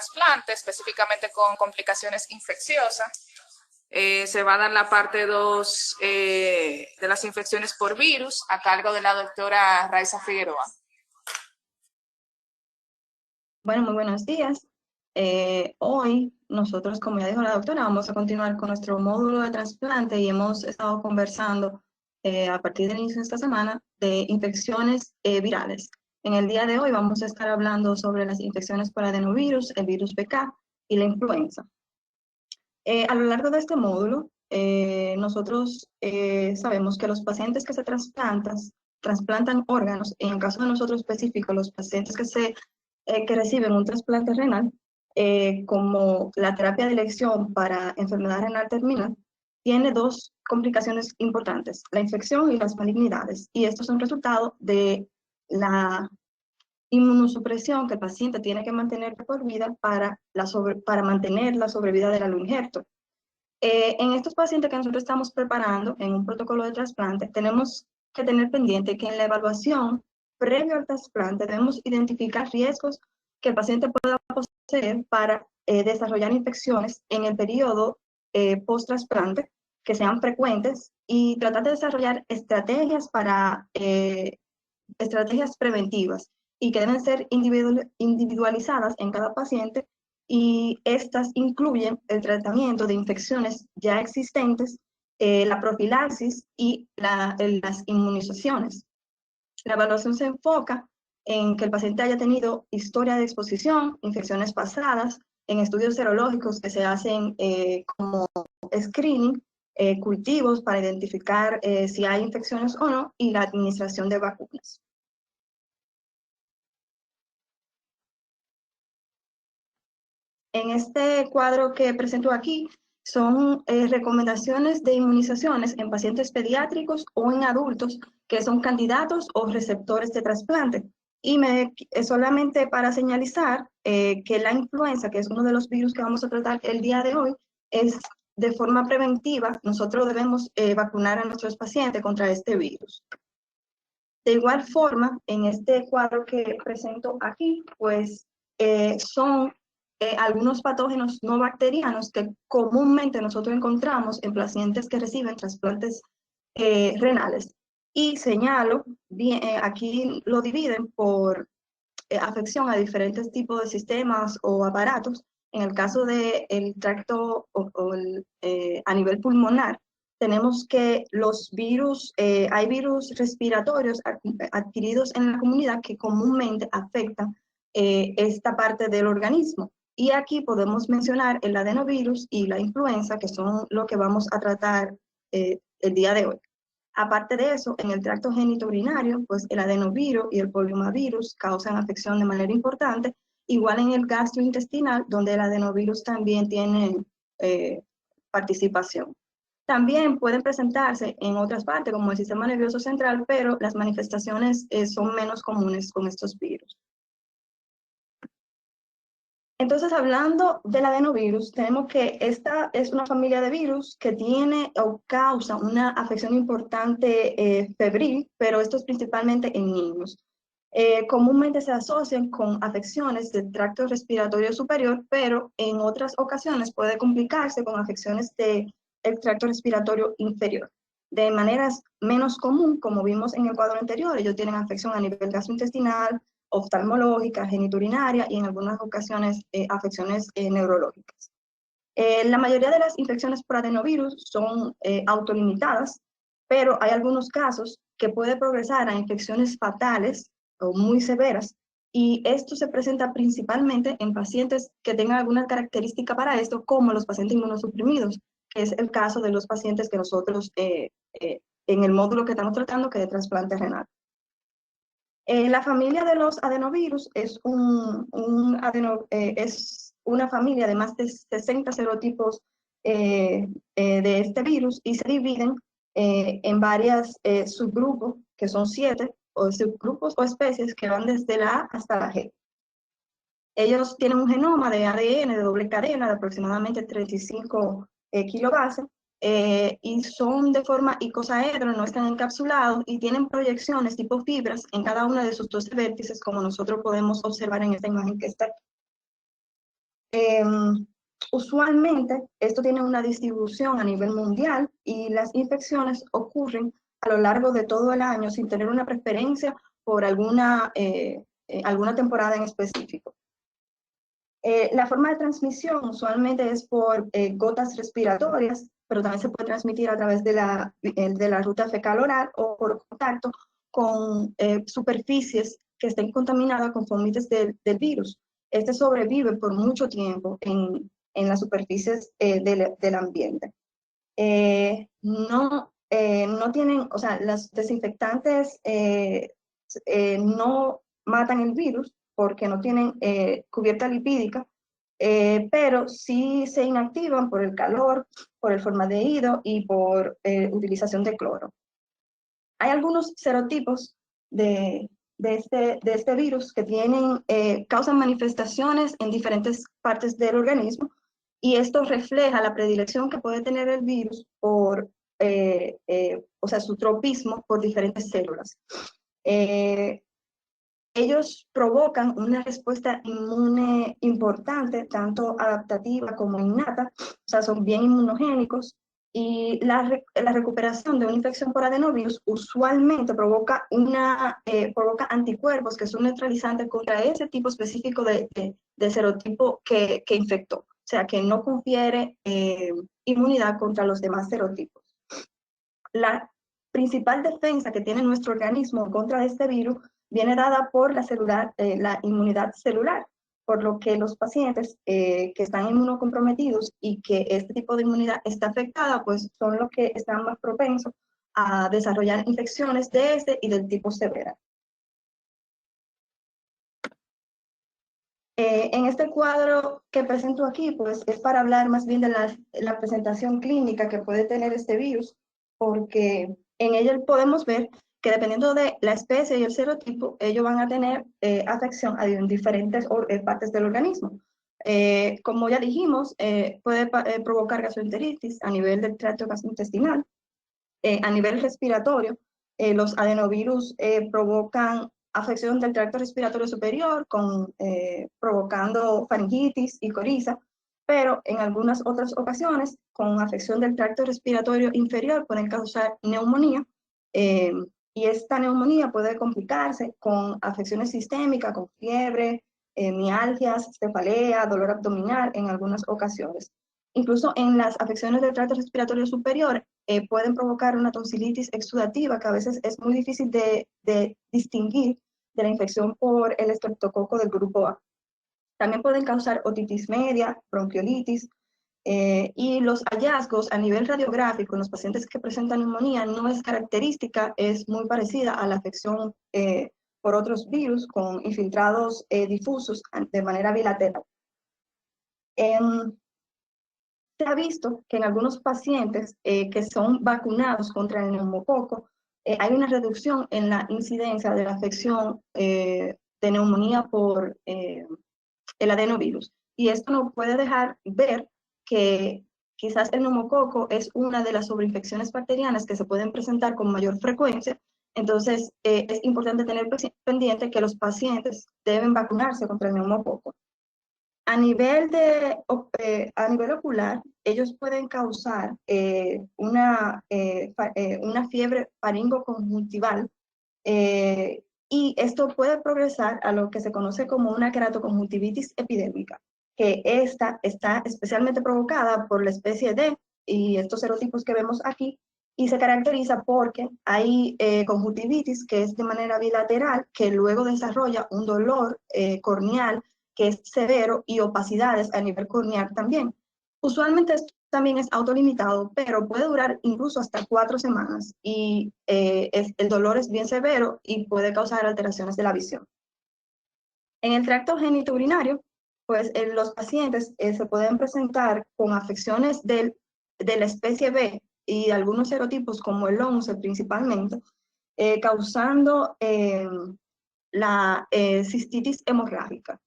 trasplante, específicamente con complicaciones infecciosas. Se va a dar la parte 2 de las infecciones por virus a cargo de la doctora Raiza Figueroa. Bueno, muy buenos días. Hoy nosotros, como ya dijo la doctora, vamos a continuar con nuestro módulo de trasplante y hemos estado conversando a partir del inicio de esta semana de infecciones virales. En el día de hoy vamos a estar hablando sobre las infecciones por adenovirus, el virus BK y la influenza. A lo largo de este módulo, nosotros sabemos que los pacientes que se trasplantan órganos, en el caso de nosotros específico, los pacientes que reciben un trasplante renal, como la terapia de elección para enfermedad renal terminal, tiene dos complicaciones importantes, la infección y las malignidades, y estos son resultado de la inmunosupresión que el paciente tiene que mantener por vida para mantener la sobrevida del algo injerto. En estos pacientes que nosotros estamos preparando en un protocolo de trasplante, tenemos que tener pendiente que en la evaluación previo al trasplante debemos identificar riesgos que el paciente pueda poseer para desarrollar infecciones en el periodo post-trasplante, que sean frecuentes, y tratar de desarrollar estrategias estrategias preventivas y que deben ser individualizadas en cada paciente, y estas incluyen el tratamiento de infecciones ya existentes, la profilaxis y las inmunizaciones. La evaluación se enfoca en que el paciente haya tenido historia de exposición, infecciones pasadas, en estudios serológicos que se hacen como screening, cultivos para identificar si hay infecciones o no, y la administración de vacunas. En este cuadro que presento aquí son recomendaciones de inmunizaciones en pacientes pediátricos o en adultos que son candidatos o receptores de trasplante. Y solamente para señalizar que la influenza, que es uno de los virus que vamos a tratar el día de hoy, es de forma preventiva. Nosotros debemos vacunar a nuestros pacientes contra este virus. De igual forma, en este cuadro que presento aquí, pues son algunos patógenos no bacterianos que comúnmente nosotros encontramos en pacientes que reciben trasplantes renales. Y señalo, aquí lo dividen por afección a diferentes tipos de sistemas o aparatos. En el caso del tracto a nivel pulmonar, tenemos que los virus, hay virus respiratorios adquiridos en la comunidad que comúnmente afectan esta parte del organismo. Y aquí podemos mencionar el adenovirus y la influenza, que son lo que vamos a tratar el día de hoy. Aparte de eso, en el tracto genitourinario, pues el adenovirus y el poliomavirus causan afección de manera importante, igual en el gastrointestinal, donde el adenovirus también tiene participación. También pueden presentarse en otras partes, como el sistema nervioso central, pero las manifestaciones son menos comunes con estos virus. Entonces, hablando del adenovirus, tenemos que esta es una familia de virus que tiene o causa una afección importante febril, pero esto es principalmente en niños. Comúnmente se asocian con afecciones del tracto respiratorio superior, pero en otras ocasiones puede complicarse con afecciones del tracto respiratorio inferior. De maneras menos común, como vimos en el cuadro anterior, ellos tienen afección a nivel gastrointestinal, oftalmológica, geniturinaria y en algunas ocasiones afecciones neurológicas. La mayoría de las infecciones por adenovirus son autolimitadas, pero hay algunos casos que puede progresar a infecciones fatales o muy severas, y esto se presenta principalmente en pacientes que tengan alguna característica para esto, como los pacientes inmunosuprimidos, que es el caso de los pacientes que nosotros en el módulo que estamos tratando, que es de trasplante renal. La familia de los adenovirus es una familia de más de 60 serotipos de este virus, y se dividen en varias subgrupos, que son 7, o subgrupos o especies que van desde la A hasta la G. Ellos tienen un genoma de ADN de doble cadena de aproximadamente 35 kilobases, y son de forma icosaedro, no están encapsulados y tienen proyecciones tipo fibras en cada una de sus 12 vértices, como nosotros podemos observar en esta imagen que está aquí. Usualmente esto tiene una distribución a nivel mundial y las infecciones ocurren a lo largo de todo el año sin tener una preferencia por alguna temporada en específico. La forma de transmisión usualmente es por gotas respiratorias, pero también se puede transmitir a través de la ruta fecal-oral o por contacto con superficies que estén contaminadas con fomites del virus. Este sobrevive por mucho tiempo en las superficies del ambiente. No tienen, o sea, los desinfectantes no matan el virus porque no tienen cubierta lipídica, pero sí se inactivan por el calor, por el formaldehído y por utilización de cloro. Hay algunos serotipos de este virus que causan manifestaciones en diferentes partes del organismo y esto refleja la predilección que puede tener el virus por, o sea, su tropismo por diferentes células. Ellos provocan una respuesta inmune importante, tanto adaptativa como innata, o sea, son bien inmunogénicos, y la recuperación de una infección por adenovirus usualmente provoca anticuerpos que son neutralizantes contra ese tipo específico de serotipo que infectó, o sea, que no confiere inmunidad contra los demás serotipos. La principal defensa que tiene nuestro organismo contra este virus viene dada por la inmunidad celular, por lo que los pacientes que están inmunocomprometidos y que este tipo de inmunidad está afectada, pues son los que están más propensos a desarrollar infecciones de este y del tipo severa. En este cuadro que presento aquí, pues es para hablar más bien de la presentación clínica que puede tener este virus, porque en ella podemos ver que dependiendo de la especie y el serotipo, ellos van a tener afección en diferentes partes del organismo. Como ya dijimos, puede provocar gastroenteritis a nivel del tracto gastrointestinal, a nivel respiratorio. Los adenovirus provocan afección del tracto respiratorio superior, provocando faringitis y coriza, pero en algunas otras ocasiones, con afección del tracto respiratorio inferior, pueden causar neumonía, y esta neumonía puede complicarse con afecciones sistémicas, con fiebre, mialgias, cefalea, dolor abdominal en algunas ocasiones. Incluso en las afecciones del tracto respiratorio superior pueden provocar una tonsilitis exudativa que a veces es muy difícil de distinguir de la infección por el estreptococo del grupo A. También pueden causar otitis media, bronquiolitis, y los hallazgos a nivel radiográfico en los pacientes que presentan neumonía no es característica, es muy parecida a la afección por otros virus con infiltrados difusos de manera bilateral. Se ha visto que en algunos pacientes que son vacunados contra el neumococo, hay una reducción en la incidencia de la afección de neumonía por el adenovirus. Y esto nos puede dejar ver que quizás el neumococo es una de las sobreinfecciones bacterianas que se pueden presentar con mayor frecuencia. Entonces, es importante tener pendiente que los pacientes deben vacunarse contra el neumococo. A nivel ocular, ellos pueden causar una fiebre faringoconjuntival, y esto puede progresar a lo que se conoce como una keratoconjuntivitis epidémica, que esta está especialmente provocada por la especie D y estos serotipos que vemos aquí, y se caracteriza porque hay conjuntivitis que es de manera bilateral, que luego desarrolla un dolor corneal que es severo y opacidades a nivel corneal también. Usualmente esto también es autolimitado, pero puede durar incluso hasta 4 semanas y el dolor es bien severo y puede causar alteraciones de la visión. En el tracto genitourinario, pues los pacientes se pueden presentar con afecciones de la especie B y algunos serotipos como el 11 principalmente, causando la cistitis hemorrágica.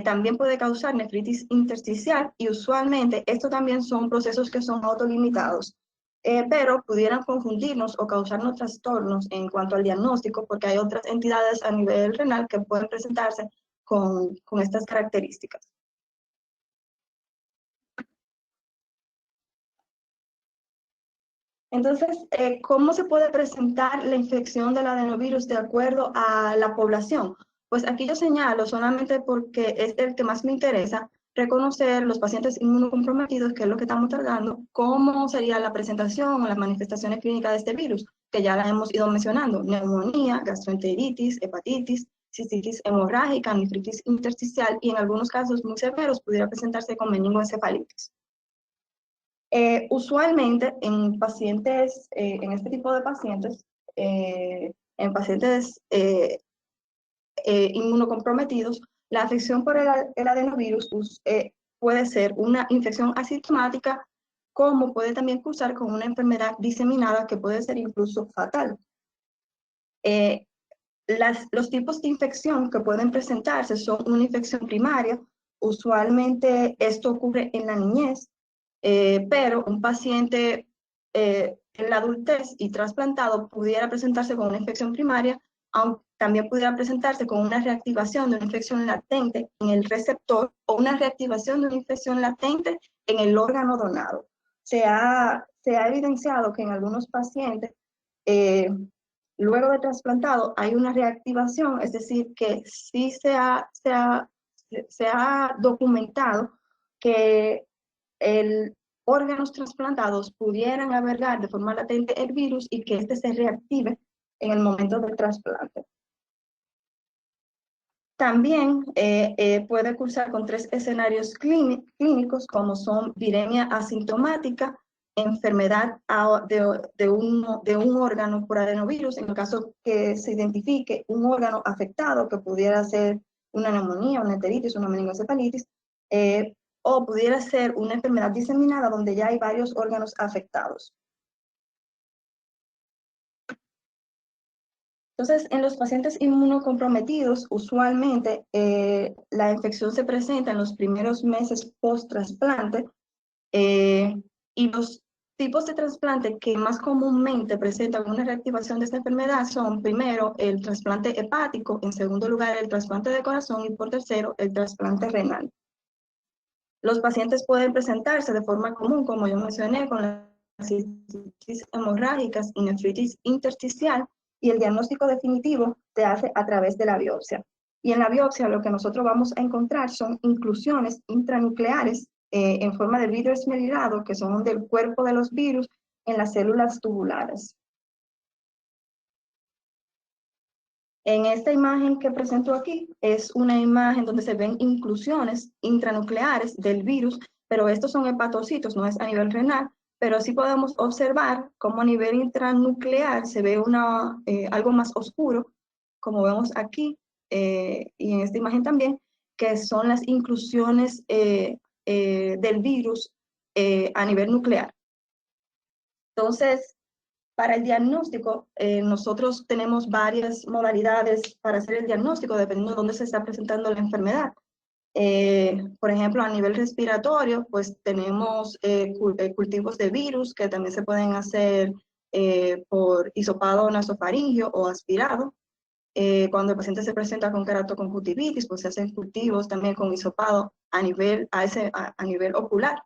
También puede causar nefritis intersticial y usualmente estos también son procesos que son autolimitados, pero pudieran confundirnos o causarnos trastornos en cuanto al diagnóstico porque hay otras entidades a nivel renal que pueden presentarse con estas características. Entonces, ¿cómo se puede presentar la infección del adenovirus de acuerdo a la población? Pues aquí yo señalo, solamente porque es el que más me interesa, reconocer los pacientes inmunocomprometidos, que es lo que estamos tratando, cómo sería la presentación o las manifestaciones clínicas de este virus, que ya la hemos ido mencionando: neumonía, gastroenteritis, hepatitis, cistitis hemorrágica, nefritis intersticial, y en algunos casos muy severos pudiera presentarse con meningoencefalitis. Usualmente en pacientes, en este tipo de pacientes, en pacientes inmunocomprometidos, la afección por el adenovirus puede ser una infección asintomática, como puede también cursar con una enfermedad diseminada que puede ser incluso fatal. Los tipos de infección que pueden presentarse son una infección primaria. Usualmente esto ocurre en la niñez, pero un paciente en la adultez y trasplantado pudiera presentarse con una infección primaria, aunque también pudiera presentarse con una reactivación de una infección latente en el receptor o una reactivación de una infección latente en el órgano donado. Se ha evidenciado que en algunos pacientes, luego de trasplantado, hay una reactivación, es decir, que sí se ha documentado que órganos trasplantados pudieran albergar de forma latente el virus y que éste se reactive en el momento del trasplante. También puede cursar con 3 escenarios clínicos, como son viremia asintomática, enfermedad de un órgano por adenovirus, en el caso que se identifique un órgano afectado, que pudiera ser una neumonía, una enteritis, una meningoencefalitis, o pudiera ser una enfermedad diseminada donde ya hay varios órganos afectados. Entonces, en los pacientes inmunocomprometidos, usualmente la infección se presenta en los primeros meses post-trasplante, y los tipos de trasplante que más comúnmente presentan una reactivación de esta enfermedad son, primero, el trasplante hepático, en segundo lugar, el trasplante de corazón, y por tercero, el trasplante renal. Los pacientes pueden presentarse de forma común, como yo mencioné, con las cistitis hemorrágicas y nefritis intersticial, y el diagnóstico definitivo se hace a través de la biopsia. Y en la biopsia lo que nosotros vamos a encontrar son inclusiones intranucleares en forma de vidrio esmerilado, que son del cuerpo de los virus en las células tubulares. En esta imagen que presento aquí es una imagen donde se ven inclusiones intranucleares del virus, pero estos son hepatocitos, no es a nivel renal, pero sí podemos observar cómo a nivel intranuclear se ve algo más oscuro, como vemos aquí, y en esta imagen también, que son las inclusiones del virus a nivel nuclear. Entonces, para el diagnóstico, nosotros tenemos varias modalidades para hacer el diagnóstico, dependiendo de dónde se está presentando la enfermedad. Por ejemplo, a nivel respiratorio, pues tenemos cultivos de virus que también se pueden hacer por hisopado nasofaringio o aspirado. Cuando el paciente se presenta con keratoconjuntivitis, pues se hacen cultivos también con hisopado a nivel ocular.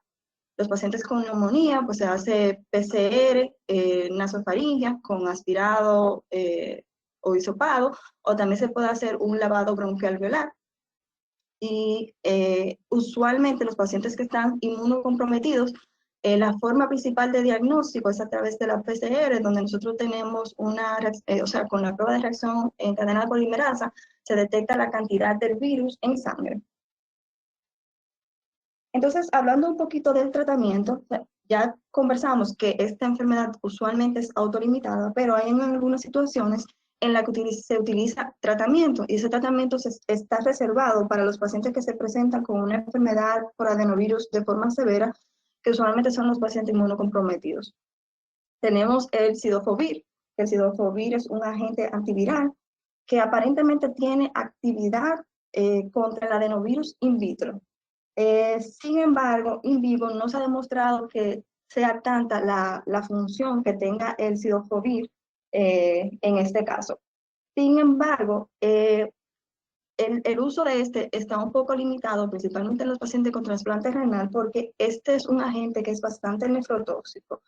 Los pacientes con neumonía, pues se hace PCR nasofaringea con aspirado o hisopado, o también se puede hacer un lavado bronquialveolar. Y usualmente los pacientes que están inmunocomprometidos, la forma principal de diagnóstico es a través de la PCR, donde nosotros tenemos con la prueba de reacción en cadena de polimerasa, se detecta la cantidad del virus en sangre. Entonces, hablando un poquito del tratamiento, ya conversamos que esta enfermedad usualmente es autolimitada, pero hay en algunas situaciones en las que se utiliza tratamiento, y ese tratamiento está reservado para los pacientes que se presentan con una enfermedad por adenovirus de forma severa, que usualmente son los pacientes inmunocomprometidos. Tenemos el cidofovir. El cidofovir es un agente antiviral que aparentemente tiene actividad contra el adenovirus in vitro. Sin embargo, in vivo no se ha demostrado que sea tanta la función que tenga el cidofovir en este caso. Sin embargo, el uso de este está un poco limitado, principalmente en los pacientes con trasplante renal, porque este es un agente que es bastante nefrotóxico.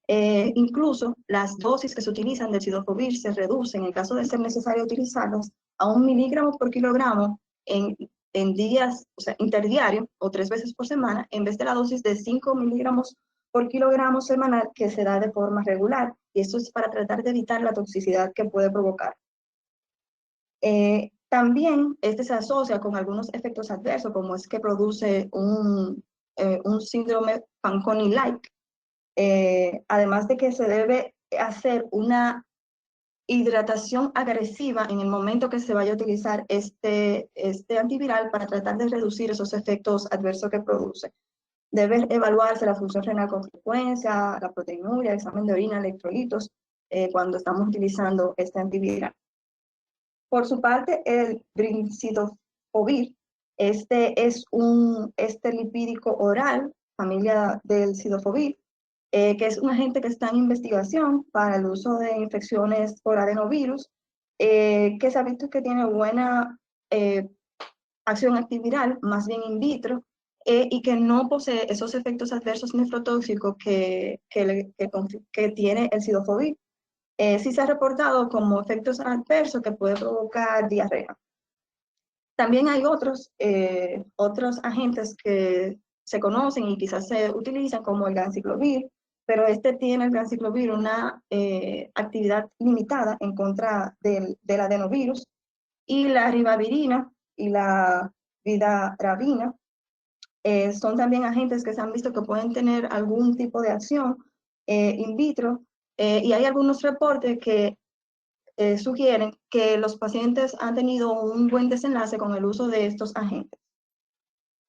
Incluso las dosis que se utilizan del Cidofovir se reducen, en el caso de ser necesario utilizarlas, a 1 miligramo por kilogramo en días, o sea, interdiario o 3 veces por semana, en vez de la dosis de 5 miligramos por kilogramo semanal que se da de forma regular. Y esto es para tratar de evitar la toxicidad que puede provocar. También este se asocia con algunos efectos adversos, como es que produce un síndrome Fanconi-like, además de que se debe hacer una hidratación agresiva en el momento que se vaya a utilizar este antiviral para tratar de reducir esos efectos adversos que produce. Debe evaluarse la función renal con frecuencia, la proteinuria, examen de orina, electrolitos, cuando estamos utilizando este antiviral. Por su parte, el brincidofovir, este es un lipídico oral, familia del cidofovir, que es un agente que está en investigación para el uso de infecciones por adenovirus, que se ha visto que tiene buena acción antiviral, más bien in vitro, y que no posee esos efectos adversos nefrotóxicos que tiene el cidofovir. Sí se ha reportado como efectos adversos que puede provocar diarrea. También hay otros agentes que se conocen y quizás se utilizan como el ganciclovir, pero este tiene el ganciclovir una actividad limitada en contra del adenovirus, y la ribavirina y la vidarabina son también agentes que se han visto que pueden tener algún tipo de acción in vitro, y hay algunos reportes que sugieren que los pacientes han tenido un buen desenlace con el uso de estos agentes.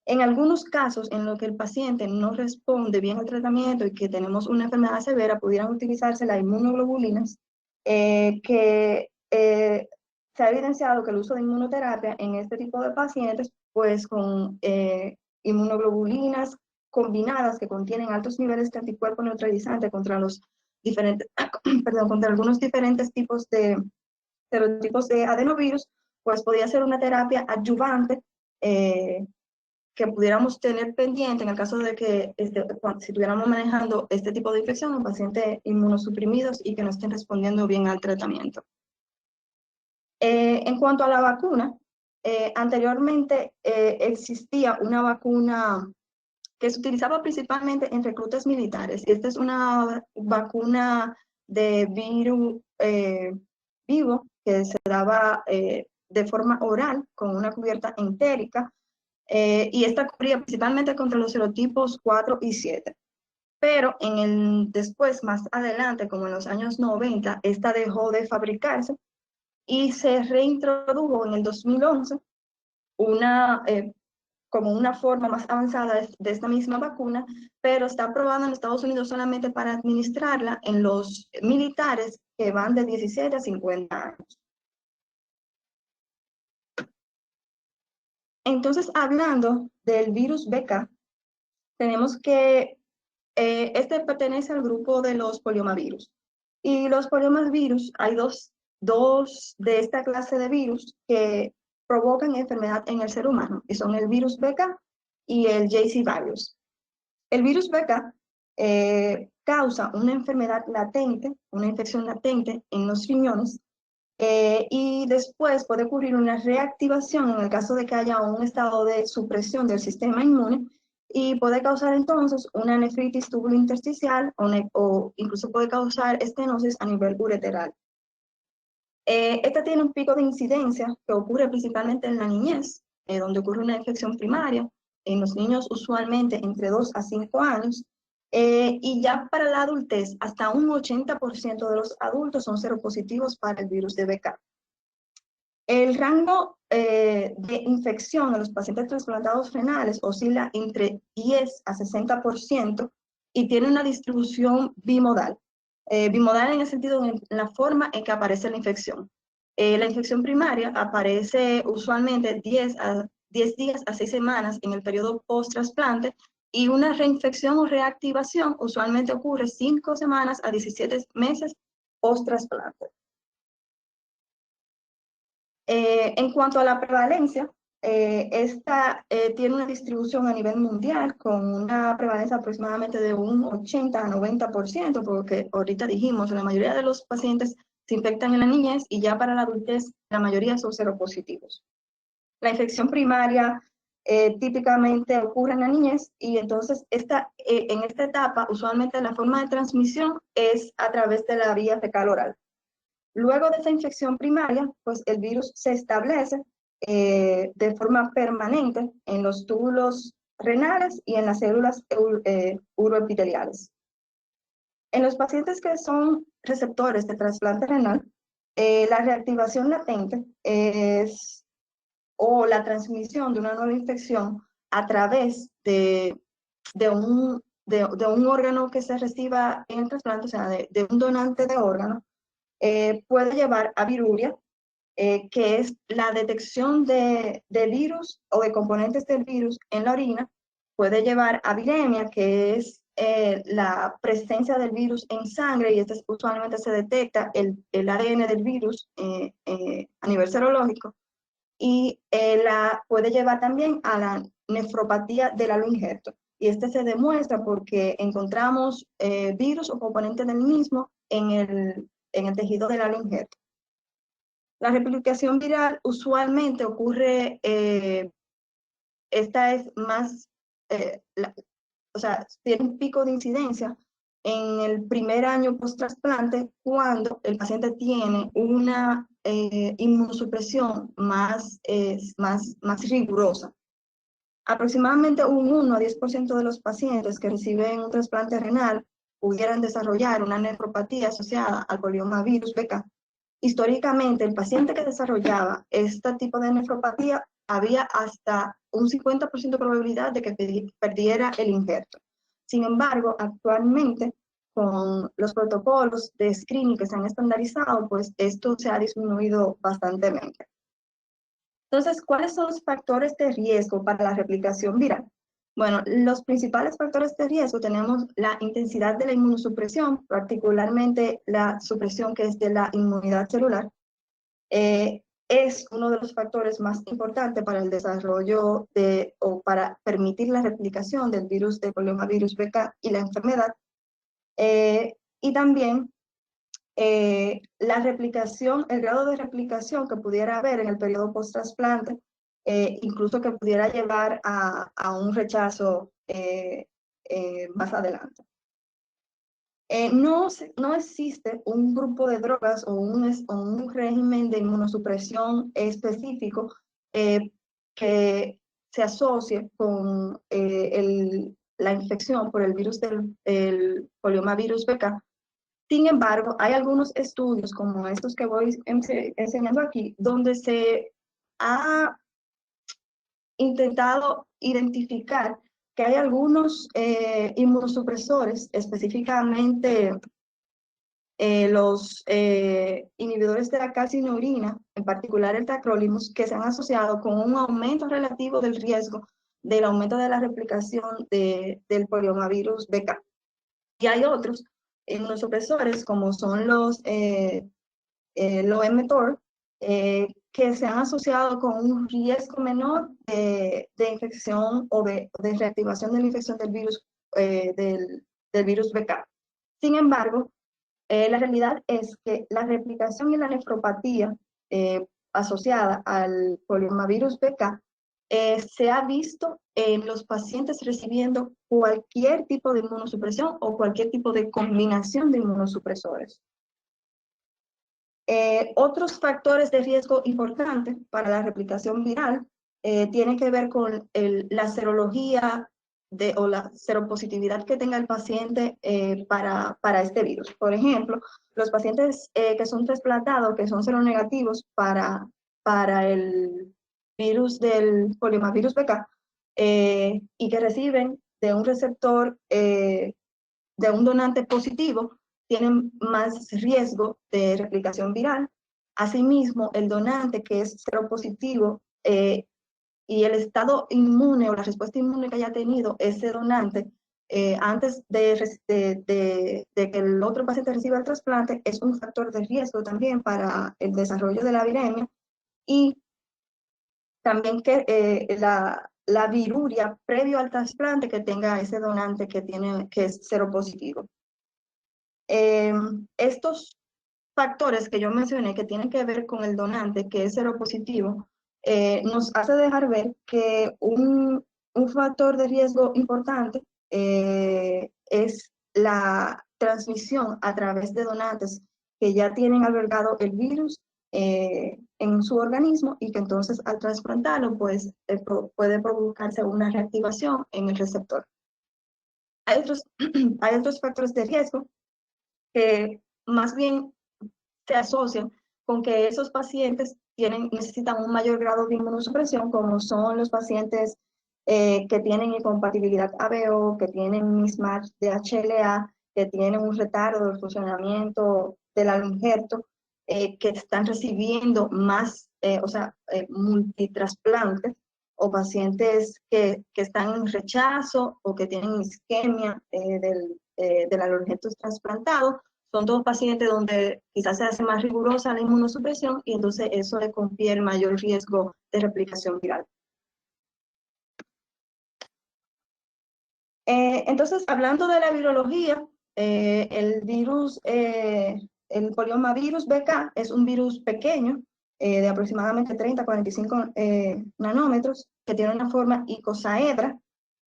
En algunos casos en los que el paciente no responde bien al tratamiento y que tenemos una enfermedad severa, pudieran utilizarse las inmunoglobulinas, se ha evidenciado que el uso de inmunoterapia en este tipo de pacientes, pues con inmunoglobulinas combinadas que contienen altos niveles de anticuerpos neutralizantes contra los diferentes, contra algunos diferentes tipos de serotipos de adenovirus, pues podría ser una terapia adyuvante que pudiéramos tener pendiente en el caso de que si estuviéramos manejando este tipo de infección en pacientes inmunosuprimidos y que no estén respondiendo bien al tratamiento. En cuanto a la vacuna, anteriormente existía una vacuna que se utilizaba principalmente en reclutas militares. Esta es una vacuna de virus vivo que se daba de forma oral con una cubierta entérica, y esta cubría principalmente contra los serotipos 4 y 7. Pero después, más adelante, como en los años 90, esta dejó de fabricarse y se reintrodujo en el 2011 como una forma más avanzada de esta misma vacuna, pero está aprobada en Estados Unidos solamente para administrarla en los militares que van de 17 a 50 años. Entonces, hablando del virus BK, tenemos que este pertenece al grupo de los poliomavirus. Y los poliomavirus, hay dos de esta clase de virus que provocan enfermedad en el ser humano, y son el virus BK y el JC virus. El virus BK causa una enfermedad latente, una infección latente en los riñones, y después puede ocurrir una reactivación en el caso de que haya un estado de supresión del sistema inmune, y puede causar entonces una nefritis tubulointersticial o incluso puede causar estenosis a nivel ureteral. Esta tiene un pico de incidencia que ocurre principalmente en la niñez, donde ocurre una infección primaria, en los niños usualmente entre 2 a 5 años, y ya para la adultez hasta un 80% de los adultos son seropositivos para el virus de BK. El rango de infección en los pacientes trasplantados renales oscila entre 10 a 60% y tiene una distribución bimodal. Bimodal en el sentido en la forma en que aparece la infección. La infección primaria aparece usualmente 10 días a 6 semanas en el periodo post-trasplante, y una reinfección o reactivación usualmente ocurre 5 semanas a 17 meses post-trasplante. En cuanto a la prevalencia, Esta tiene una distribución a nivel mundial con una prevalencia aproximadamente de un 80 a 90%, porque ahorita dijimos, la mayoría de los pacientes se infectan en la niñez y ya para la adultez la mayoría son seropositivos. La infección primaria típicamente ocurre en la niñez y entonces en esta etapa usualmente la forma de transmisión es a través de la vía fecal oral. Luego de esa infección primaria, pues el virus se establece de forma permanente en los túbulos renales y en las células uroepiteliales. En los pacientes que son receptores de trasplante renal, la reactivación latente o la transmisión de una nueva infección a través de un órgano que se reciba en el trasplante, o sea, de un donante de órgano, puede llevar a viruria, que es la detección de virus o de componentes del virus en la orina, puede llevar a viremia, que es la presencia del virus en sangre, y usualmente se detecta el ADN del virus a nivel serológico, y puede llevar también a la nefropatía del halo injerto. Y se demuestra porque encontramos virus o componentes del mismo en el tejido del halo injerto. La replicación viral usualmente ocurre, esta es más, o sea, tiene un pico de incidencia en el primer año post-trasplante cuando el paciente tiene una inmunosupresión más rigurosa. Aproximadamente un 1 a 10% de los pacientes que reciben un trasplante renal pudieran desarrollar una nefropatía asociada al poliomavirus BK. Históricamente, el paciente que desarrollaba este tipo de nefropatía había hasta un 50% de probabilidad de que perdiera el injerto. Sin embargo, actualmente, con los protocolos de screening que se han estandarizado, pues esto se ha disminuido bastante. Entonces, ¿cuáles son los factores de riesgo para la replicación viral? Bueno, los principales factores de riesgo tenemos la intensidad de la inmunosupresión, particularmente la supresión que es de la inmunidad celular. Es uno de los factores más importantes para el desarrollo o para permitir la replicación del virus de poliomavirus BK y la enfermedad. Y también la replicación, el grado de replicación que pudiera haber en el periodo post-trasplante, incluso que pudiera llevar a un rechazo más adelante. No existe un grupo de drogas o un régimen de inmunosupresión específico que se asocie con la infección por el virus del poliomavirus BK. Sin embargo, hay algunos estudios como estos que voy enseñando aquí, donde se ha intentado identificar que hay algunos inmunosupresores, específicamente los inhibidores de la calcinurina, en particular el tacrolimus, que se han asociado con un aumento relativo del riesgo del aumento de la replicación del poliomavirus BK. Y hay otros inmunosupresores, como son los mTOR, que se han asociado con un riesgo menor de infección o de reactivación de la infección del virus BK. Sin embargo, la realidad es que la replicación y la nefropatía asociada al poliomavirus BK se ha visto en los pacientes recibiendo cualquier tipo de inmunosupresión o cualquier tipo de combinación de inmunosupresores. Otros factores de riesgo importantes para la replicación viral tienen que ver con la serología o la seropositividad que tenga el paciente para este virus. Por ejemplo, los pacientes que son trasplantados, que son seronegativos para el virus del poliomavirus BK y que reciben de un receptor, de un donante positivo, tienen más riesgo de replicación viral. Asimismo, el donante que es seropositivo y el estado inmune o la respuesta inmune que haya tenido ese donante antes de que el otro paciente reciba el trasplante es un factor de riesgo también para el desarrollo de la viremia y también que la viruria previo al trasplante que tenga ese donante que es seropositivo. Estos factores que yo mencioné que tienen que ver con el donante que es seropositivo, nos hace dejar ver que un factor de riesgo importante es la transmisión a través de donantes que ya tienen albergado el virus en su organismo y que entonces al trasplantarlo pues, puede provocarse una reactivación en el receptor. Hay otros factores de riesgo que más bien se asocian con que esos pacientes necesitan un mayor grado de inmunosupresión, como son los pacientes que tienen incompatibilidad ABO, que tienen mismatch de HLA, que tienen un retardo del funcionamiento del injerto, que están recibiendo más, multitrasplantes, o pacientes que están en rechazo o que tienen isquemia del allogeneico trasplantado. Son todos pacientes donde quizás se hace más rigurosa la inmunosupresión y entonces eso le confiere mayor riesgo de replicación viral. Entonces, hablando de la virología, el poliomavirus BK es un virus pequeño de aproximadamente 30 a 45 nanómetros, que tiene una forma icosaedra,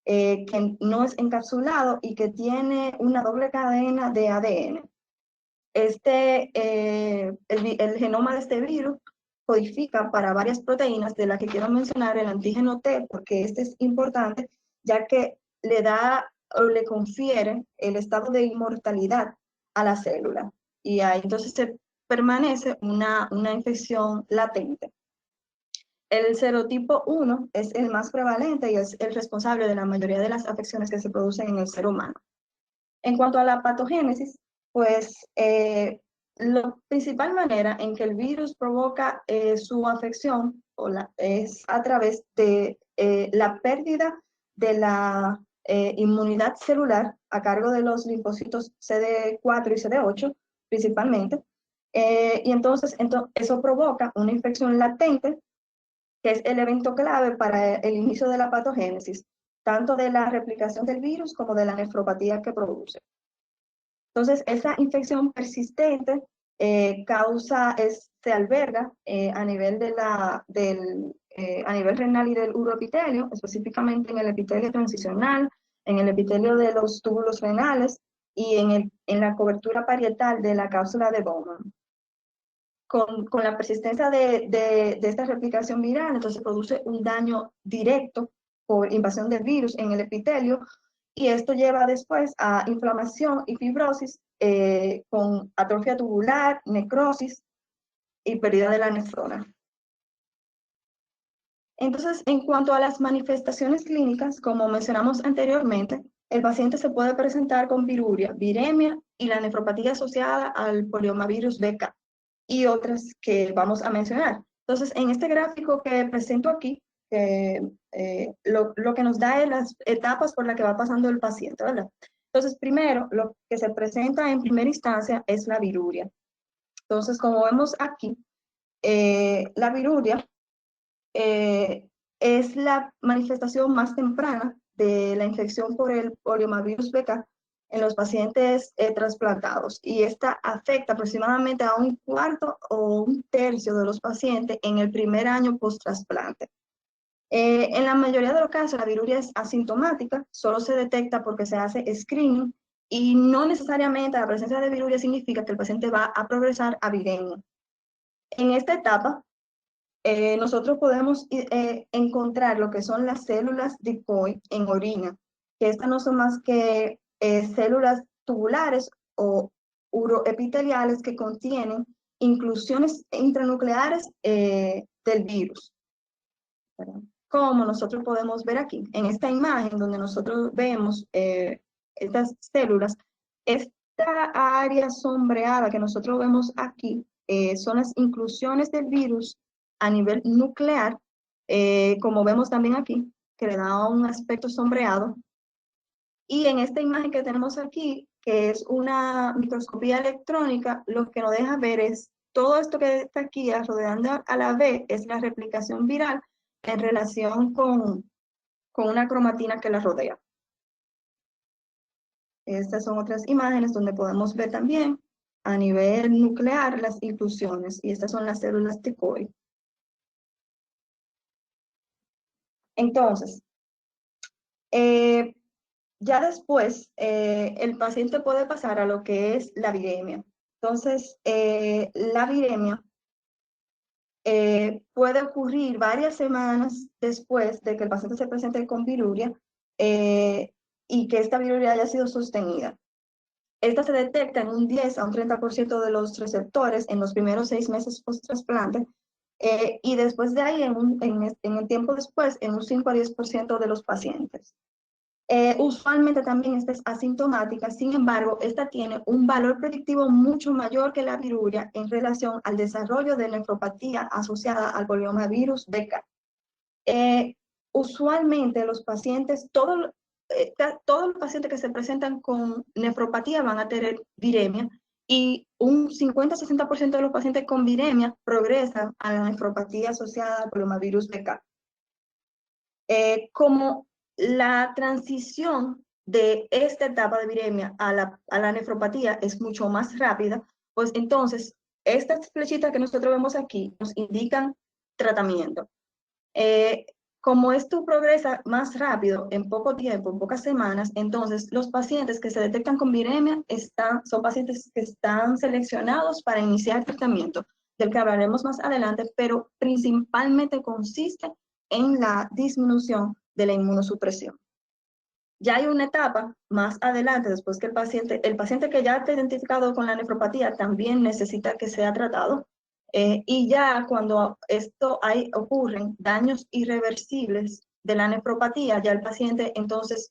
que no es encapsulado y que tiene una doble cadena de ADN. El genoma de este virus codifica para varias proteínas, de las que quiero mencionar el antígeno T, porque este es importante, ya que le da o le confiere el estado de inmortalidad a la célula. Y ahí entonces se permanece una infección latente. El serotipo 1 es el más prevalente y es el responsable de la mayoría de las afecciones que se producen en el ser humano. En cuanto a la patogénesis, pues la principal manera en que el virus provoca su afección es a través de la pérdida de la inmunidad celular a cargo de los linfocitos CD4 y CD8 principalmente, y entonces eso provoca una infección latente, que es el evento clave para el inicio de la patogénesis, tanto de la replicación del virus como de la nefropatía que produce. Entonces, esa infección persistente se alberga a nivel a nivel renal y del uroepitelio, específicamente en el epitelio transicional, en el epitelio de los túbulos renales y en la cobertura parietal de la cápsula de Bowman. Con la persistencia de esta replicación viral, entonces produce un daño directo por invasión del virus en el epitelio, y esto lleva después a inflamación y fibrosis con atrofia tubular, necrosis y pérdida de la nefrona. Entonces, en cuanto a las manifestaciones clínicas, como mencionamos anteriormente, el paciente se puede presentar con viruria, viremia y la nefropatía asociada al poliomavirus BK y otras que vamos a mencionar. Entonces, en este gráfico que presento aquí, lo que nos da es las etapas por las que va pasando el paciente, ¿verdad? Entonces, primero, lo que se presenta en primera instancia es la viruria. Entonces, como vemos aquí, la viruria es la manifestación más temprana de la infección por el poliomavirus BK en los pacientes trasplantados, y esta afecta aproximadamente a un cuarto o un tercio de los pacientes en el primer año post-trasplante. En la mayoría de los casos la viruria es asintomática, solo se detecta porque se hace screening, y no necesariamente la presencia de viruria significa que el paciente va a progresar a viremia. En esta etapa, nosotros podemos encontrar lo que son las células decoy en orina, que estas no son más que células tubulares o uroepiteliales que contienen inclusiones intranucleares del virus, ¿verdad? Como nosotros podemos ver aquí, en esta imagen donde nosotros vemos estas células, esta área sombreada que nosotros vemos aquí son las inclusiones del virus a nivel nuclear, como vemos también aquí, que le da un aspecto sombreado. Y en esta imagen que tenemos aquí, que es una microscopía electrónica, lo que nos deja ver es todo esto que está aquí rodeando a la B, es la replicación viral, en relación con una cromatina que la rodea. Estas son otras imágenes donde podemos ver también a nivel nuclear las inclusiones, y estas son las células Tecoid. Entonces, ya después el paciente puede pasar a lo que es la viremia. Entonces, la viremia puede ocurrir varias semanas después de que el paciente se presente con viruria y que esta viruria haya sido sostenida. Esta se detecta en un 10 a un 30% de los receptores en los primeros 6 meses post-trasplante, y después de ahí, en el tiempo después, en un 5 a 10% de los pacientes. Usualmente también esta es asintomática, sin embargo, esta tiene un valor predictivo mucho mayor que la viruria en relación al desarrollo de nefropatía asociada al poliomavirus BK. Usualmente los pacientes, todos los pacientes que se presentan con nefropatía van a tener viremia, y un 50-60% de los pacientes con viremia progresan a la nefropatía asociada al poliomavirus BK. Como la transición de esta etapa de viremia a la nefropatía es mucho más rápida, pues entonces estas flechitas que nosotros vemos aquí nos indican tratamiento. Como esto progresa más rápido, en poco tiempo, en pocas semanas, entonces los pacientes que se detectan con viremia son pacientes que están seleccionados para iniciar tratamiento, del que hablaremos más adelante, pero principalmente consiste en la disminución de la inmunosupresión. Ya hay una etapa más adelante, después que el paciente que ya está identificado con la nefropatía también necesita que sea tratado, y ya cuando ocurren daños irreversibles de la nefropatía, ya el paciente entonces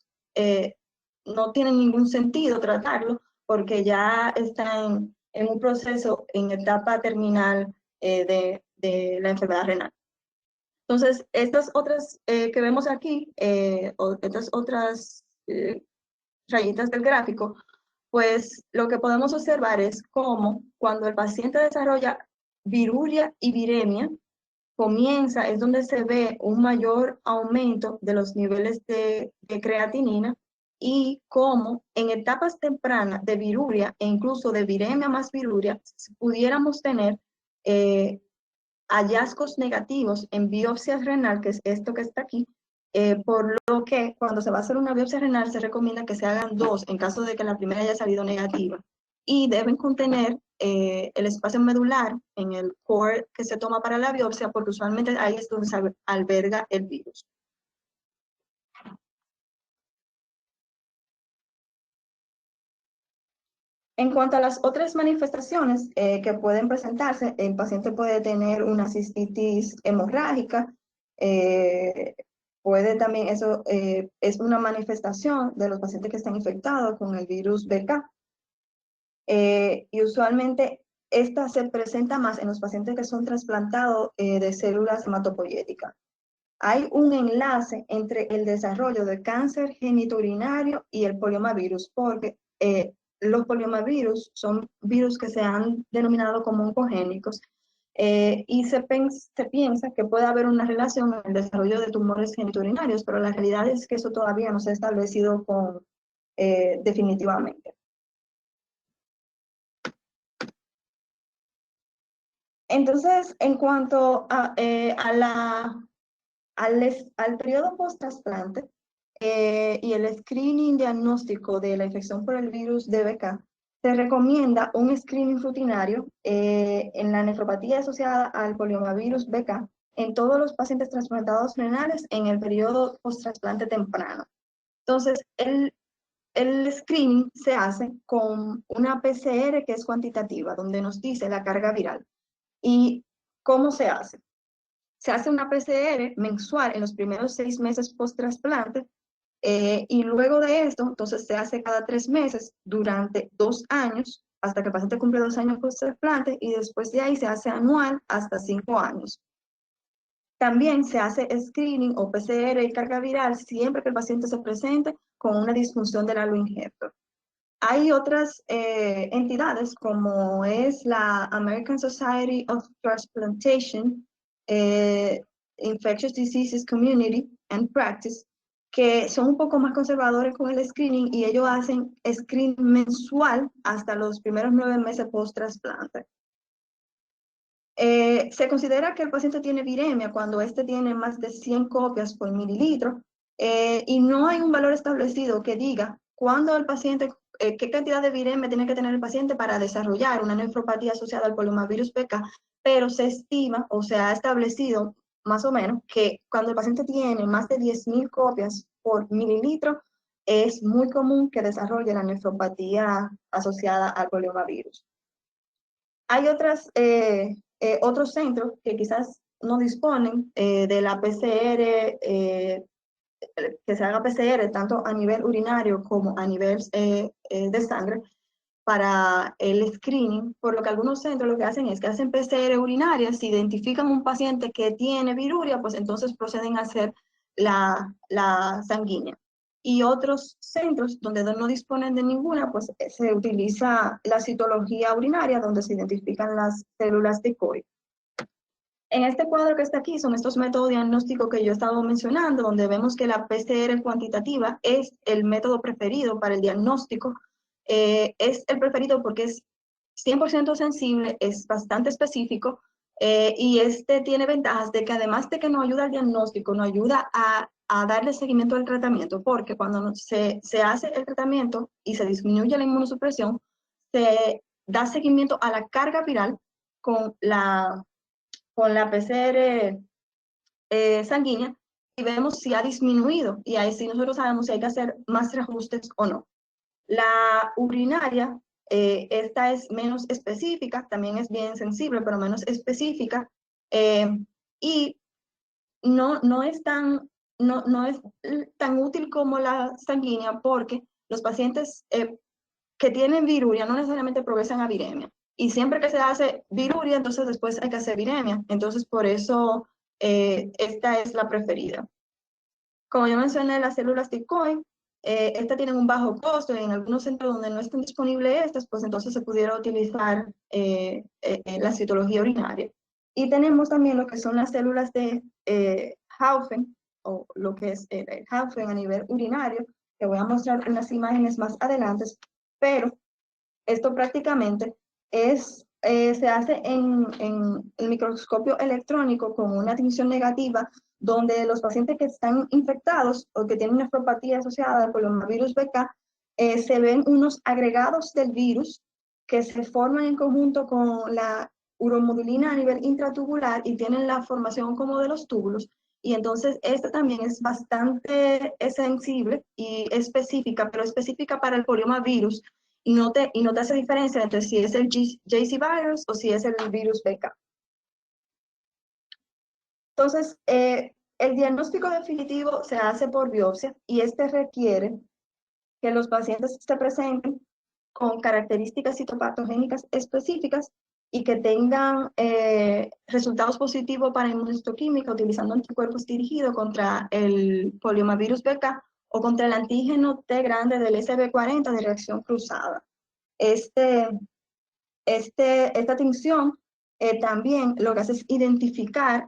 no tiene ningún sentido tratarlo, porque ya está en un proceso, en etapa terminal de la enfermedad renal. Entonces, estas otras que vemos aquí, estas otras rayitas del gráfico, pues lo que podemos observar es cómo cuando el paciente desarrolla viruria y viremia, es donde se ve un mayor aumento de los niveles de creatinina, y cómo en etapas tempranas de viruria e incluso de viremia más viruria pudiéramos tener hallazgos negativos en biopsia renal, que es esto que está aquí, por lo que cuando se va a hacer una biopsia renal se recomienda que se hagan 2 en caso de que la primera haya salido negativa, y deben contener el espacio medular en el core que se toma para la biopsia, porque usualmente ahí es donde se alberga el virus. En cuanto a las otras manifestaciones que pueden presentarse, el paciente puede tener una cistitis hemorrágica, puede también, eso es una manifestación de los pacientes que están infectados con el virus BK, y usualmente esta se presenta más en los pacientes que son trasplantados de células hematopoyéticas. Hay un enlace entre el desarrollo de cáncer genitourinario y el poliomavirus, porque los poliomavirus son virus que se han denominado como oncogénicos, y se piensa que puede haber una relación en el desarrollo de tumores genitourinarios, pero la realidad es que eso todavía no se ha establecido definitivamente. Entonces, en cuanto al periodo post-trasplante y el screening diagnóstico de la infección por el virus DBK, se recomienda un screening rutinario en la nefropatía asociada al poliomavirus BK en todos los pacientes trasplantados renales en el periodo post-trasplante temprano. Entonces, el screening se hace con una PCR que es cuantitativa, donde nos dice la carga viral. ¿Y cómo se hace? Se hace una PCR mensual en los primeros 6 meses post-trasplante, y luego de esto, entonces se hace cada 3 meses durante 2 años, hasta que el paciente cumple 2 años post-trasplante, y después de ahí se hace anual hasta 5 años. También se hace screening o PCR y carga viral siempre que el paciente se presente con una disfunción del halo injerto. Hay otras entidades como es la American Society of Transplantation, Infectious Diseases Community and Practice, que son un poco más conservadores con el screening y ellos hacen screening mensual hasta los primeros 9 meses post-trasplante. Se considera que el paciente tiene viremia cuando éste tiene más de 100 copias por mililitro y no hay un valor establecido que diga cuándo el paciente, qué cantidad de viremia tiene que tener el paciente para desarrollar una nefropatía asociada al poliomavirus BK, pero se estima o se ha establecido más o menos que cuando el paciente tiene más de 10.000 copias por mililitro, es muy común que desarrolle la nefropatía asociada al poliomavirus. Hay otros centros que quizás no disponen de la PCR, que se haga PCR tanto a nivel urinario como a nivel de sangre para el screening, por lo que algunos centros lo que hacen es que hacen PCR urinaria, si identifican un paciente que tiene viruria, pues entonces proceden a hacer la sanguínea. Y otros centros donde no disponen de ninguna, pues se utiliza la citología urinaria, donde se identifican las células de COI. En este cuadro que está aquí son estos métodos diagnósticos que yo he estado mencionando, donde vemos que la PCR cuantitativa es el método preferido para el diagnóstico. Es el preferido porque es 100% sensible, es bastante específico y este tiene ventajas de que además de que nos ayuda al diagnóstico, nos ayuda a darle seguimiento al tratamiento, porque cuando se hace el tratamiento y se disminuye la inmunosupresión, se da seguimiento a la carga viral con la PCR sanguínea y vemos si ha disminuido y ahí sí nosotros sabemos si hay que hacer más reajustes o no. La urinaria, esta es menos específica, también es bien sensible, pero menos específica y no es tan útil como la sanguínea porque los pacientes que tienen viruria no necesariamente progresan a viremia. Y siempre que se hace viruria, entonces después hay que hacer viremia. Entonces, por eso esta es la preferida. Como yo mencioné, las células Ticoin, estas tienen un bajo costo y en algunos centros donde no están disponibles estas, pues entonces se pudiera utilizar la citología urinaria. Y tenemos también lo que son las células de Haufen, o lo que es Haufen a nivel urinario, que voy a mostrar unas imágenes más adelante, pero esto prácticamente se hace en el microscopio electrónico con una tinción negativa, donde los pacientes que están infectados o que tienen nefropatía asociada al poliomavirus BK, se ven unos agregados del virus que se forman en conjunto con la uromodulina a nivel intratubular y tienen la formación como de los túbulos. Y entonces esta también es bastante sensible y específica, pero específica para el poliomavirus, y no te hace diferencia entre si es el JC virus o si es el virus BK. Entonces, el diagnóstico definitivo se hace por biopsia y este requiere que los pacientes se presenten con características citopatogénicas específicas y que tengan resultados positivos para inmunohistoquímica utilizando anticuerpos dirigidos contra el poliomavirus BK o contra el antígeno T grande del SB40 de reacción cruzada. Esta tinción también lo que hace es identificar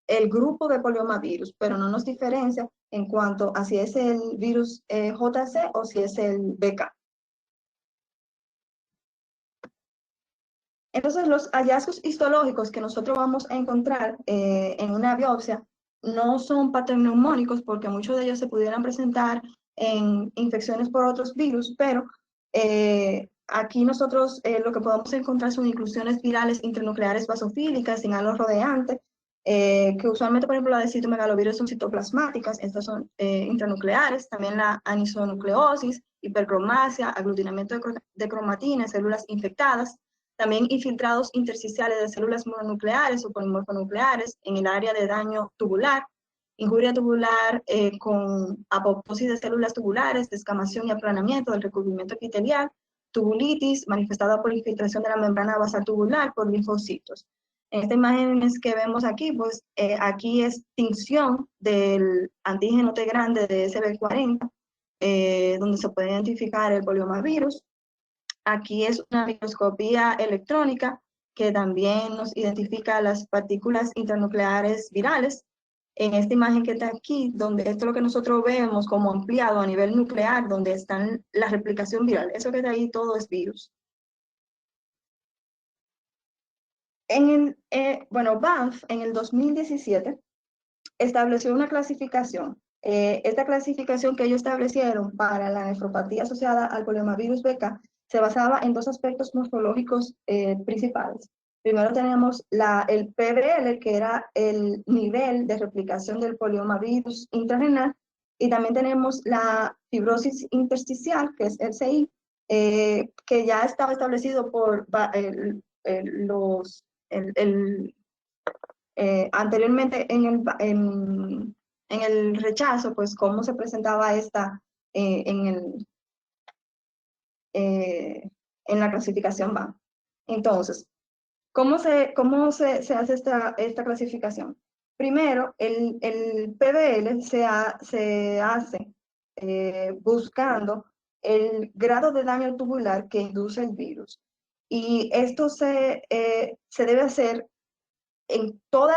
el grupo de poliomavirus, pero no nos diferencia en cuanto a si es el virus JC o si es el BK. Entonces, los hallazgos histológicos que nosotros vamos a encontrar en una biopsia no son patogneumónicos porque muchos de ellos se pudieran presentar en infecciones por otros virus, pero aquí nosotros lo que podemos encontrar son inclusiones virales intranucleares basofílicas sin halo rodeante, que usualmente, por ejemplo, la de citomegalovirus son citoplasmáticas, estas son intranucleares, también la anisonucleosis, hipercromasia, aglutinamiento de cromatina, células infectadas, también infiltrados intersticiales de células mononucleares o polimorfonucleares en el área de daño tubular, injuria tubular con apoptosis de células tubulares, descamación y aplanamiento del recubrimiento epitelial, tubulitis manifestada por infiltración de la membrana basal tubular por linfocitos. En esta imagen que vemos aquí, pues aquí es tinción del antígeno T grande de SB40, donde se puede identificar el poliomavirus. Aquí es una microscopía electrónica que también nos identifica las partículas intranucleares virales en esta imagen que está aquí, donde esto es lo que nosotros vemos como ampliado a nivel nuclear, donde están la replicación viral. Eso que está ahí todo es virus. Bueno, Banff en el 2017 estableció una clasificación. Esta clasificación que ellos establecieron para la nefropatía asociada al poliomavirus BK se basaba en dos aspectos morfológicos principales. Primero tenemos el PBL, que era el nivel de replicación del poliomavirus intrarrenal, y también tenemos la fibrosis intersticial, que es el CI, que ya estaba establecido por anteriormente en el rechazo, pues cómo se presentaba esta eh, en, el, en la clasificación BAM. Entonces, ¿cómo se hace esta clasificación? Primero, el PBL se hace buscando el grado de daño tubular que induce el virus. Y esto se debe hacer en todos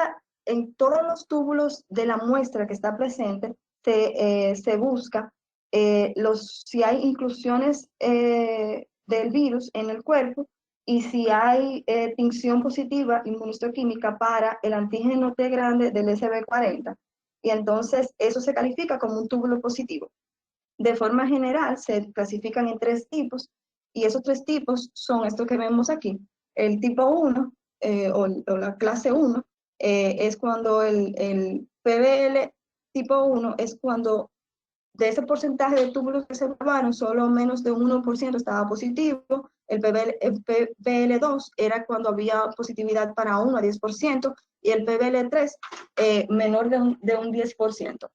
los túbulos de la muestra que está presente, se busca si hay inclusiones del virus en el cuerpo y si hay tinción positiva inmunistoquímica para el antígeno T grande del SB40. Y entonces eso se califica como un túbulo positivo. De forma general se clasifican en tres tipos y esos tres tipos son estos que vemos aquí. El tipo 1 o la clase 1 es cuando el PBL tipo 1 es cuando de ese porcentaje de túbulos que se probaron, solo menos de un 1% estaba positivo. El PBL2 era cuando había positividad para 1 a 10% y el PBL3 menor de un 10%.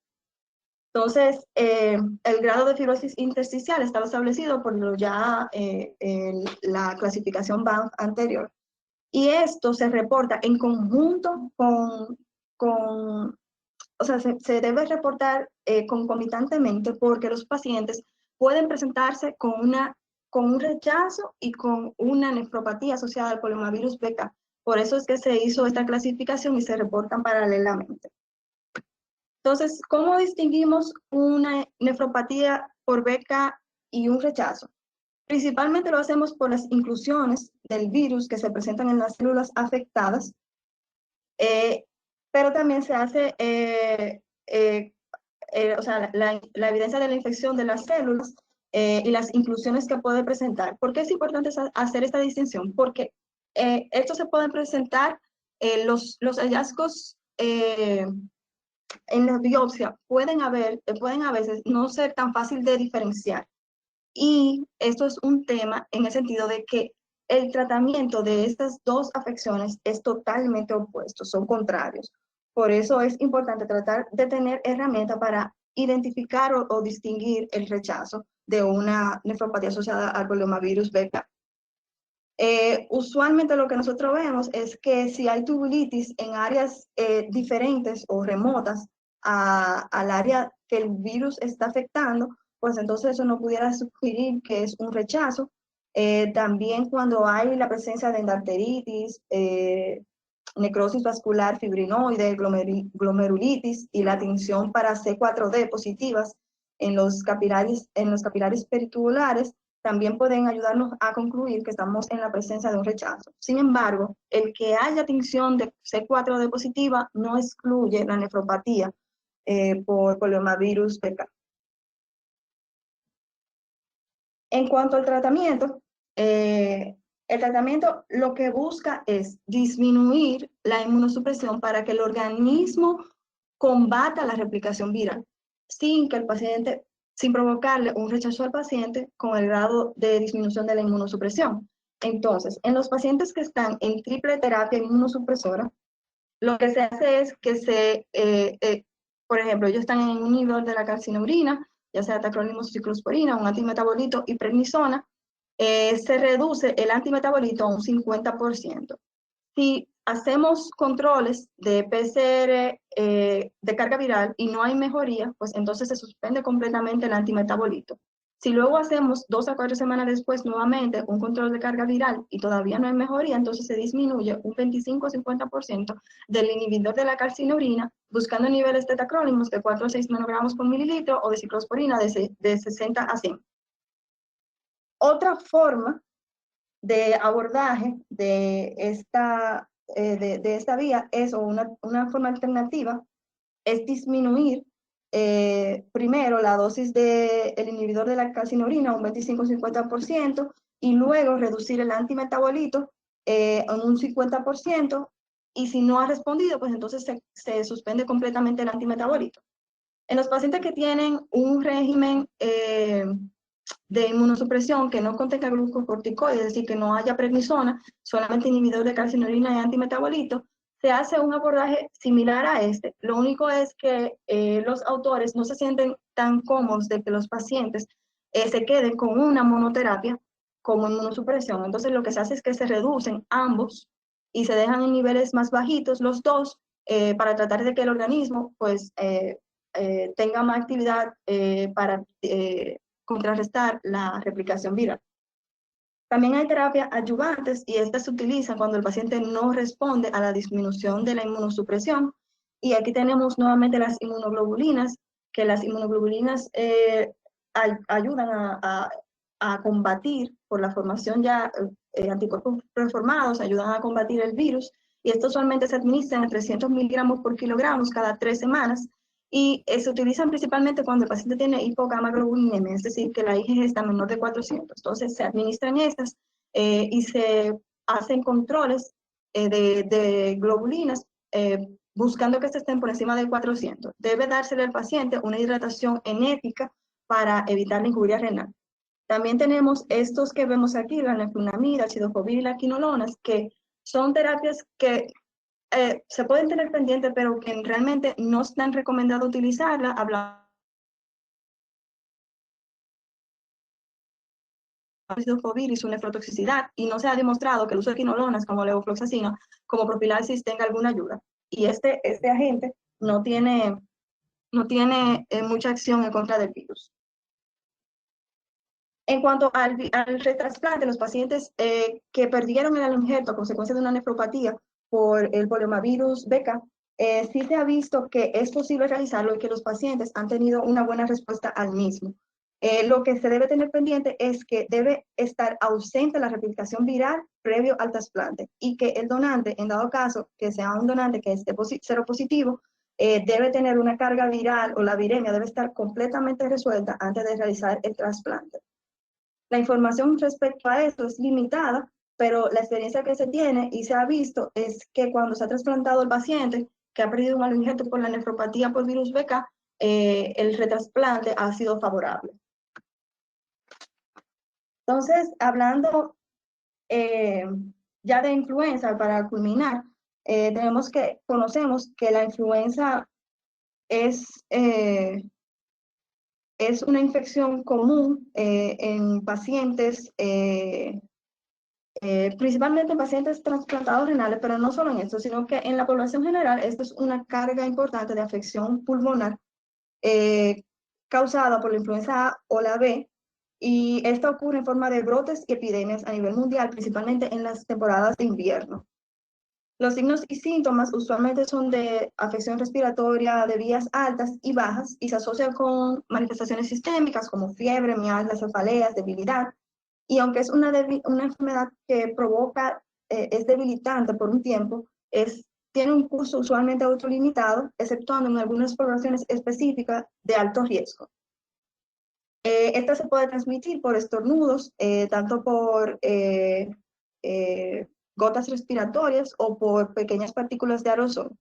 Entonces, el grado de fibrosis intersticial estaba establecido por la clasificación Banff anterior. Y esto se reporta en conjunto o sea, se debe reportar concomitantemente porque los pacientes pueden presentarse con un rechazo y con una nefropatía asociada al poliomavirus BK. Por eso es que se hizo esta clasificación y se reportan paralelamente. Entonces, ¿cómo distinguimos una nefropatía por BK y un rechazo? Principalmente lo hacemos por las inclusiones del virus que se presentan en las células afectadas, pero también se hace, o sea, la evidencia de la infección de las células y las inclusiones que puede presentar. ¿Por qué es importante hacer esta distinción? Porque esto se pueden presentar, los hallazgos en la biopsia pueden a veces no ser tan fácil de diferenciar. Y esto es un tema en el sentido de que el tratamiento de estas dos afecciones es totalmente opuesto, son contrarios. Por eso es importante tratar de tener herramientas para identificar o distinguir el rechazo de una nefropatía asociada al poliomavirus beta. Usualmente lo que nosotros vemos es que si hay tubulitis en áreas diferentes o remotas al área que el virus está afectando, pues entonces eso no pudiera sugerir que es un rechazo. También cuando hay la presencia de endarteritis, necrosis vascular fibrinoide, glomerulitis y la tinción para C4D positivas en los capilares peritubulares, también pueden ayudarnos a concluir que estamos en la presencia de un rechazo. Sin embargo, el que haya tinción de C4D positiva no excluye la nefropatía por poliomavirus BK. En cuanto al tratamiento, el tratamiento lo que busca es disminuir la inmunosupresión para que el organismo combata la replicación viral, sin provocarle un rechazo al paciente con el grado de disminución de la inmunosupresión. Entonces, en los pacientes que están en triple terapia inmunosupresora, lo que se hace es que por ejemplo, ellos están en un inhibidor de la calcineurina, ya sea tacrolimus, ciclosporina, un antimetabolito y prednisona, se reduce el antimetabolito a un 50%. Si hacemos controles de PCR de carga viral y no hay mejoría, pues entonces se suspende completamente el antimetabolito. Si luego hacemos 2 a 4 semanas después nuevamente un control de carga viral y todavía no hay mejoría, entonces se disminuye un 25 o 50% del inhibidor de la calcineurina, buscando niveles tetacrónimos de 4 a 6 nanogramos por mililitro o de ciclosporina de 60 a 100. Otra forma de abordaje de esta vía es, o una forma alternativa, es disminuir primero la dosis del inhibidor de la calcineurina un 25-50% y luego reducir el antimetabolito en un 50%, y si no ha respondido, pues entonces se suspende completamente el antimetabolito. En los pacientes que tienen un régimen de inmunosupresión que no contenga glucocorticoides, es decir, que no haya prednisona, solamente inhibidor de calcineurina y antimetabolito, se hace un abordaje similar a este. Lo único es que los autores no se sienten tan cómodos de que los pacientes se queden con una monoterapia como inmunosupresión. Entonces lo que se hace es que se reducen ambos y se dejan en niveles más bajitos los dos para tratar de que el organismo pues tenga más actividad para contrarrestar la replicación viral. También hay terapias adyuvantes y estas se utilizan cuando el paciente no responde a la disminución de la inmunosupresión. Y aquí tenemos nuevamente las inmunoglobulinas, que las inmunoglobulinas ayudan a combatir por la formación ya anticuerpos preformados, ayudan a combatir el virus, y esto usualmente se administra en 300 miligramos por kilogramos cada 3 semanas, y se utilizan principalmente cuando el paciente tiene hipogamaglobulinemia, es decir, que la IgG está menor de 400. Entonces se administran estas y se hacen controles de globulinas buscando que estén por encima de 400. Debe dársele al paciente una hidratación enética para evitar la injuria renal. También tenemos estos que vemos aquí, la nefluramida, el cidofovir y la quinolonas, que son terapias que se pueden tener pendientes, pero que realmente no están recomendados utilizarla. Hablamos de cidofovir y su nefrotoxicidad, y no se ha demostrado que el uso de quinolonas como levofloxacina como profilaxis tenga alguna ayuda. Y este agente no tiene mucha acción en contra del virus. En cuanto al retrasplante, los pacientes que perdieron el alloinjerto a consecuencia de una nefropatía por el poliomavirus Beca, sí se ha visto que es posible realizarlo y que los pacientes han tenido una buena respuesta al mismo. Lo que se debe tener pendiente es que debe estar ausente la replicación viral previo al trasplante, y que el donante, en dado caso que sea un donante que esté seropositivo, debe tener una carga viral, o la viremia debe estar completamente resuelta antes de realizar el trasplante. La información respecto a esto es limitada, pero la experiencia que se tiene y se ha visto es que cuando se ha trasplantado el paciente que ha perdido un alloinjerto por la nefropatía por virus BK, el retrasplante ha sido favorable. Entonces, hablando ya de influenza, para culminar, conocemos que la influenza es una infección común en pacientes, principalmente en pacientes trasplantados renales, pero no solo en esto, sino que en la población general esto es una carga importante de afección pulmonar causada por la influenza A o la B, y esta ocurre en forma de brotes y epidemias a nivel mundial, principalmente en las temporadas de invierno. Los signos y síntomas usualmente son de afección respiratoria de vías altas y bajas, y se asocian con manifestaciones sistémicas como fiebre, mialgias, cefaleas, debilidad. Y aunque es una enfermedad que provoca, es debilitante por un tiempo, tiene un curso usualmente autolimitado, exceptuando en algunas poblaciones específicas de alto riesgo. Esta se puede transmitir por estornudos, tanto por gotas respiratorias o por pequeñas partículas de aerosol.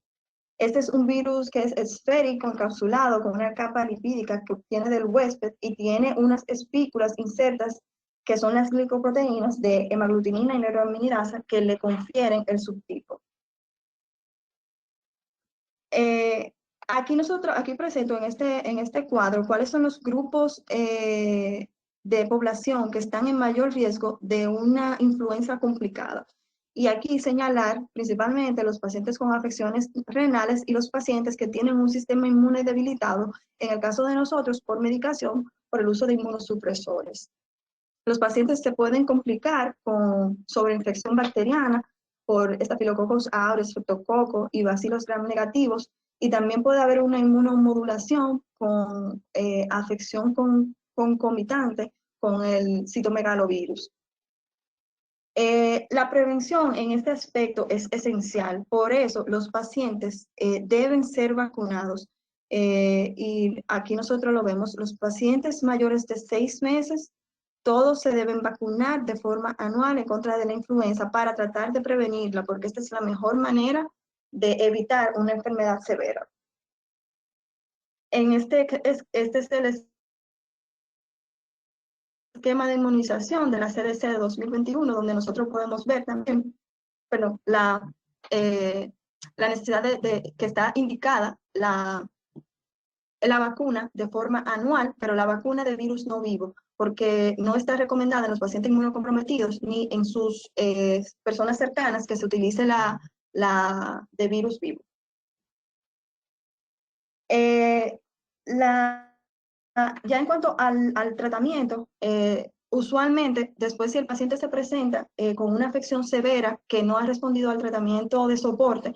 Este es un virus que es esférico, encapsulado con una capa lipídica que obtiene del huésped, y tiene unas espículas insertas que son las glicoproteínas de hemaglutinina y neuraminidasa que le confieren el subtipo. Aquí presento en este cuadro cuáles son los grupos de población que están en mayor riesgo de una influenza complicada. Y aquí señalar principalmente los pacientes con afecciones renales y los pacientes que tienen un sistema inmune debilitado, en el caso de nosotros por medicación, por el uso de inmunosupresores. Los pacientes se pueden complicar con sobreinfección bacteriana por Staphylococcus aureus, Streptococcus y bacilos gram negativos, y también puede haber una inmunomodulación con afección concomitante con el citomegalovirus. La prevención en este aspecto es esencial, por eso los pacientes deben ser vacunados. Y aquí nosotros lo vemos, los pacientes mayores de 6 meses, todos se deben vacunar de forma anual en contra de la influenza para tratar de prevenirla, porque esta es la mejor manera de evitar una enfermedad severa. Este es el esquema de inmunización de la CDC de 2021, donde nosotros podemos ver también la necesidad de que está indicada la vacuna de forma anual, pero la vacuna de virus no vivo, porque no está recomendada en los pacientes inmunocomprometidos ni en sus personas cercanas que se utilice la de virus vivo. Ya en cuanto al tratamiento, usualmente, después si el paciente se presenta con una afección severa que no ha respondido al tratamiento de soporte,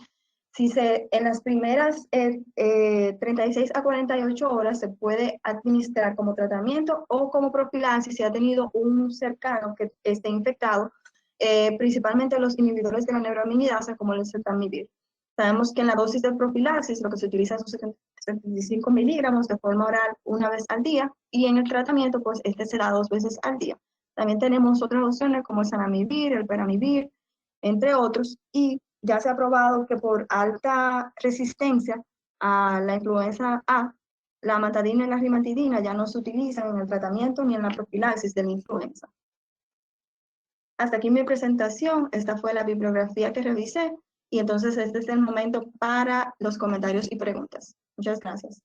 en las primeras 36 a 48 horas se puede administrar como tratamiento o como profilaxis si ha tenido un cercano que esté infectado, principalmente los inhibidores de la neuraminidasa como el ezetimibe. Sabemos que en la dosis de profilaxis lo que se utiliza son 75 miligramos de forma oral una vez al día, y en el tratamiento pues se da 2 veces al día. También tenemos otras opciones como el zanamivir, el peramivir, entre otros, y ya se ha probado que por alta resistencia a la influenza A, la amantadina y la rimatidina ya no se utilizan en el tratamiento ni en la profilaxis de la influenza. Hasta aquí mi presentación. Esta fue la bibliografía que revisé, y entonces este es el momento para los comentarios y preguntas. Muchas gracias.